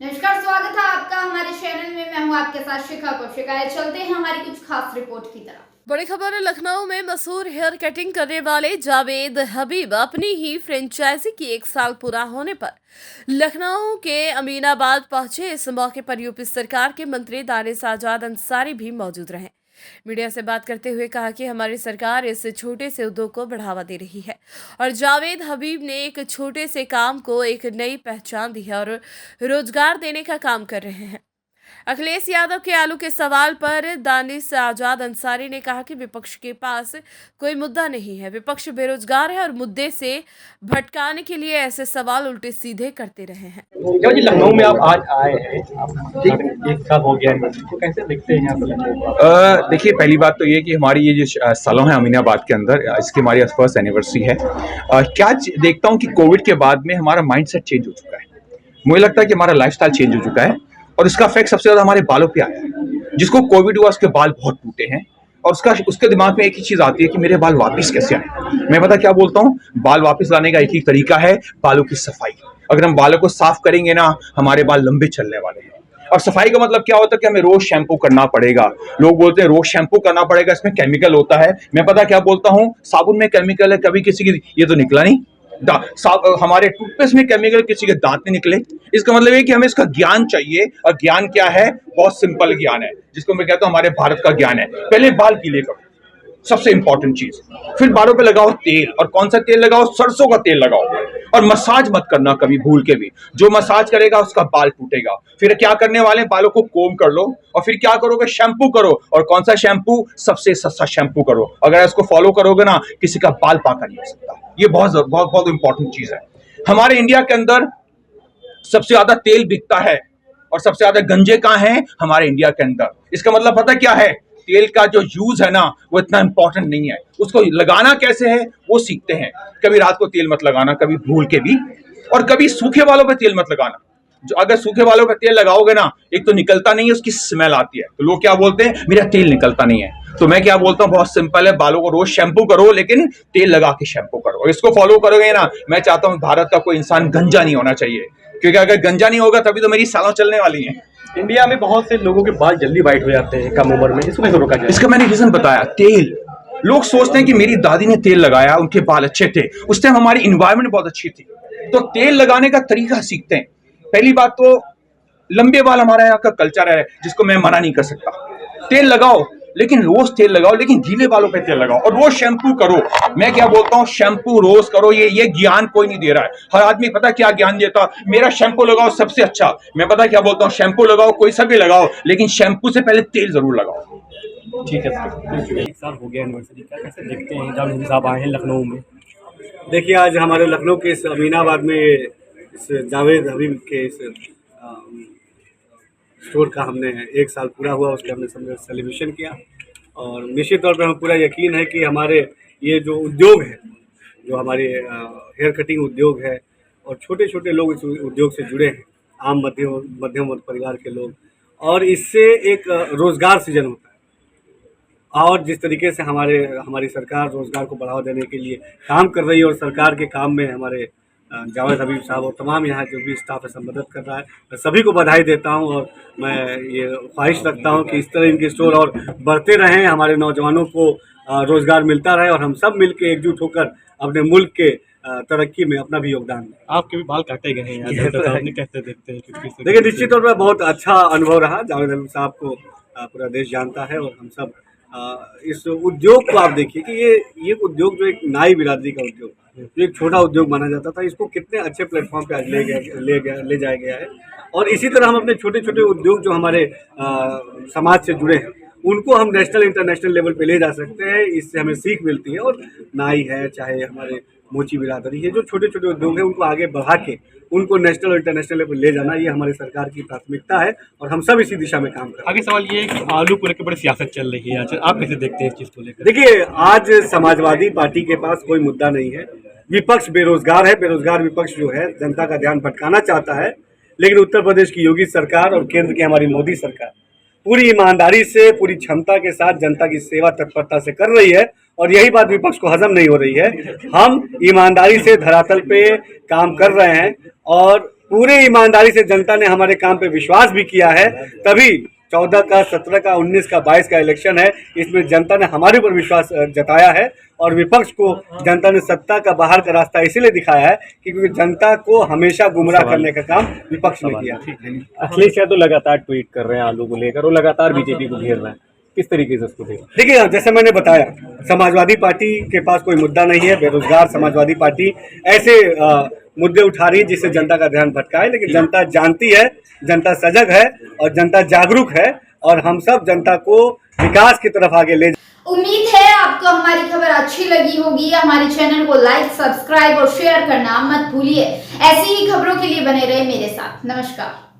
नमस्कार, स्वागत है आपका हमारे चैनल में। मैं हूं आपके साथ शिखा कौशिक। चलते हैं हमारी कुछ खास रिपोर्ट की तरफ। बड़ी खबर है, लखनऊ में मशहूर हेयर कटिंग करने वाले जावेद हबीब अपनी ही फ्रेंचाइजी की 1 साल पूरा होने पर लखनऊ के अमीनाबाद पहुंचे। इस मौके पर यूपी सरकार के मंत्री दानिश आजाद अंसारी भी मौजूद रहे। मीडिया से बात करते हुए कहा कि हमारी सरकार इस छोटे से उद्योग को बढ़ावा दे रही है और जावेद हबीब ने एक छोटे से काम को एक नई पहचान दी है और रोजगार देने का काम कर रहे हैं। अखिलेश यादव के आलू के सवाल पर दानिश आजाद अंसारी ने कहा कि विपक्ष के पास कोई मुद्दा नहीं है, विपक्ष बेरोजगार है और मुद्दे से भटकाने के लिए ऐसे सवाल उल्टे सीधे करते रहे हैं। जी, लखनऊ में आप आज आए हैं, आप एक साल हो गया है, तो कैसे देखते हैं यहाँ पर लखनऊ? देखिए, पहली बात तो ये कि हमारी ये जो सैलून है अमीनाबाद के अंदर, इसकी हमारी फर्स्ट एनिवर्सरी है। क्या देखता हूँ कि कोविड के बाद में हमारा माइंडसेट चेंज हो चुका है। मुझे लगता है कि हमारा लाइफस्टाइल चेंज हो चुका है और इसका इफेक्ट सबसे ज्यादा हमारे बालों पे आया है। जिसको कोविड हुआ उसके बाल बहुत टूटे हैं और उसके दिमाग में एक ही चीज आती है कि मेरे बाल वापस कैसे आए। मैं पता क्या बोलता हूँ, बाल वापस लाने का एक ही तरीका है, बालों की सफाई। अगर हम बालों को साफ करेंगे ना, हमारे बाल लंबे चलने वाले हैं। और सफाई का मतलब क्या होता है कि हमें रोज शैम्पू करना पड़ेगा। लोग बोलते हैं रोज शैम्पू करना पड़ेगा, इसमें केमिकल होता है। मैं पता क्या बोलता हूँ, साबुन में केमिकल है, कभी किसी की ये तो निकला नहीं। हमारे टूथपेस्ट में केमिकल, किसी के दांत नहीं निकले। इसका मतलब है कि हमें इसका ज्ञान चाहिए और ज्ञान क्या है, बहुत सिंपल ज्ञान है, जिसको मैं कहता हूं हमारे भारत का ज्ञान है। पहले बाल गीले करो, सबसे इंपॉर्टेंट चीज। फिर बालों पे लगाओ तेल, और कौन सा तेल लगाओ, सरसों का तेल लगाओ। और मसाज मत करना कभी भूल के भी, जो मसाज करेगा उसका बाल टूटेगा। फिर क्या करने वाले, बालों को कोम कर लो और फिर क्या करोगे, शैम्पू करो। और कौन सा शैम्पू, सबसे सस्ता शैम्पू करो। अगर इसको फॉलो करोगे ना, किसी का बाल पाका नहीं हो सकता। ये बहुत बहुत बहुत इंपॉर्टेंट चीज है। हमारे इंडिया के अंदर सबसे ज्यादा तेल बिकता है और सबसे ज्यादा गंजे कहां हैं, हमारे इंडिया के अंदर। इसका मतलब पता क्या है, तेल का जो यूज है ना, वो इतना इंपॉर्टेंट नहीं है। उसको लगाना कैसे है वो सीखते हैं। कभी रात को तेल मत लगाना, कभी भूल के भी। और कभी सूखे बालों पे तेल मत लगाना। जो अगर सूखे बालों पे तेल लगाओगे ना, एक तो निकलता नहीं है, उसकी स्मेल आती है। तो लोग क्या बोलते हैं, मेरा तेल निकलता नहीं है। तो मैं क्या बोलता हूँ, बहुत सिंपल है, बालों को रोज शैम्पू करो, लेकिन तेल लगा के शैम्पू करो। इसको फॉलो करोगे ना, मैं चाहता हूँ भारत का कोई इंसान गंजा नहीं होना चाहिए, क्योंकि अगर गंजा नहीं होगा तभी तो मेरी सालों चलने वाली है। इंडिया में बहुत से लोगों के बाल जल्दी वाइट हो जाते हैं कम उम्र में, इसको कैसे रोका जाए? इसका मैंने रीजन बताया, तेल। लोग सोचते हैं कि मेरी दादी ने तेल लगाया, उनके बाल अच्छे थे, उस टाइम हमारी इन्वायरमेंट बहुत अच्छी थी। तो तेल लगाने का तरीका सीखते हैं। पहली बात तो लंबे बाल हमारा यहाँ का कल्चर है, जिसको मैं मना नहीं कर सकता। तेल लगाओ, लेकिन रोज तेल लगाओ, लेकिन गीले बालों पे तेल लगाओ और रोज शैम्पू करो। मैं क्या बोलता हूँ, शैम्पू रोज करो। ये ज्ञान कोई नहीं दे रहा है। हर आदमी पता क्या ज्ञान देता, मेरा शैम्पू लगाओ सबसे अच्छा। मैं पता क्या बोलता हूँ, शैम्पू लगाओ, कोई सा भी लगाओ, लेकिन शैम्पू से पहले तेल जरूर लगाओ। ठीक है सर, 1 साल हो गया एनिवर्सरी का, कैसे देखते हैं? जावेद साहब आए हैं लखनऊ में। देखिए, आज हमारे लखनऊ के इस अमीनाबाद में इस जावेद हबीब के इस स्टोर का हमने 1 साल पूरा हुआ, उसके हमने सेलिब्रेशन किया। और निश्चित तौर पर हमें पूरा यकीन है कि हमारे ये जो उद्योग है, जो हमारे हेयर कटिंग उद्योग है, और छोटे छोटे लोग इस उद्योग से जुड़े हैं, आम मध्यम वर्ग परिवार के लोग, और इससे एक रोज़गार सृजन होता है। और जिस तरीके से हमारी सरकार रोज़गार को बढ़ावा देने के लिए काम कर रही है, और सरकार के काम में हमारे जावेद हबीब साहब और तमाम यहाँ जो भी स्टाफ है सब मदद कर रहा है, मैं सभी को बधाई देता हूँ। और मैं ये ख्वाहिश रखता हूँ कि इस तरह इनके स्टोर और बढ़ते रहें, हमारे नौजवानों को रोज़गार मिलता रहे, और हम सब मिल के एकजुट होकर अपने मुल्क के तरक्की में अपना भी योगदान दें। आपके भी बाल काटे गए हैं कैसे देखते हैं? देखिए, निश्चित तौर पर बहुत अच्छा अनुभव रहा। जावेद हबीब साहब को पूरा देश जानता है, और हम सब इस उद्योग को आप देखिए कि ये उद्योग जो एक नाई बिरादरी का उद्योग, जो एक छोटा उद्योग माना जाता था, इसको कितने अच्छे प्लेटफॉर्म पे आज ले जाया गया है। और इसी तरह हम अपने छोटे छोटे उद्योग जो हमारे समाज से जुड़े हैं, उनको हम नेशनल इंटरनेशनल लेवल पे ले जा सकते हैं। इससे हमें सीख मिलती है। और नाई है, चाहे हमारे मोची बिरादरी है, जो छोटे छोटे उद्योग हैं, उनको आगे बढ़ा के उनको नेशनल और इंटरनेशनल लेवल ले जाना, ये हमारी सरकार की प्राथमिकता है, और हम सब इसी दिशा में काम कर रहे हैं। आगे सवाल ये है कि आलू को लेकर बड़ी सियासत चल रही है आज, आप कैसे देखते हैं इस चीज़ को लेकर? देखिए, आज समाजवादी पार्टी के पास कोई मुद्दा नहीं है। विपक्ष बेरोजगार है, बेरोजगार विपक्ष जो है जनता का ध्यान भटकाना चाहता है। लेकिन उत्तर प्रदेश की योगी सरकार और केंद्र की हमारी मोदी सरकार पूरी ईमानदारी से, पूरी क्षमता के साथ जनता की सेवा तत्परता से कर रही है, और यही बात विपक्ष को हजम नहीं हो रही है। हम ईमानदारी से धरातल पे काम कर रहे हैं, और पूरी ईमानदारी से जनता ने हमारे काम पे विश्वास भी किया है, तभी 14 का, 17 का, 19 का, 22 का इलेक्शन है, इसमें जनता ने हमारे ऊपर विश्वास जताया है। और विपक्ष को जनता ने सत्ता का बाहर का रास्ता इसीलिए दिखाया है क्योंकि जनता को हमेशा गुमराह करने का काम विपक्ष ने किया। अखिलेश यादव लगातार ट्वीट कर रहे हैं आलू को लेकर और लगातार बीजेपी को घेर रहे हैं, किस तरीके से उसको देखें? देखिए, जैसे मैंने बताया, समाजवादी पार्टी के पास कोई मुद्दा नहीं है। बेरोजगार समाजवादी पार्टी ऐसे मुद्दे उठा रही है जिससे जनता का ध्यान भटकाए, लेकिन जनता जानती है, जनता सजग है और जनता जागरूक है और हम सब जनता को विकास की तरफ आगे ले। उम्मीद है आपको हमारी खबर अच्छी लगी होगी। हमारे चैनल को लाइक, सब्सक्राइब और शेयर करना मत भूलिए। ऐसी ही खबरों के लिए बने रहे मेरे साथ। नमस्कार।